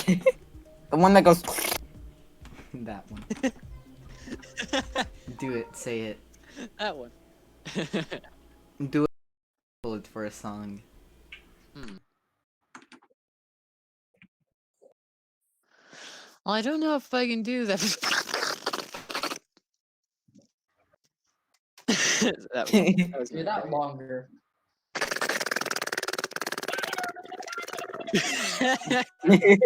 The one that goes. That one. Do it. Say it. That one. Do it for a song. Hmm. Well, I don't know if I can do that. that was Do not that very longer. good.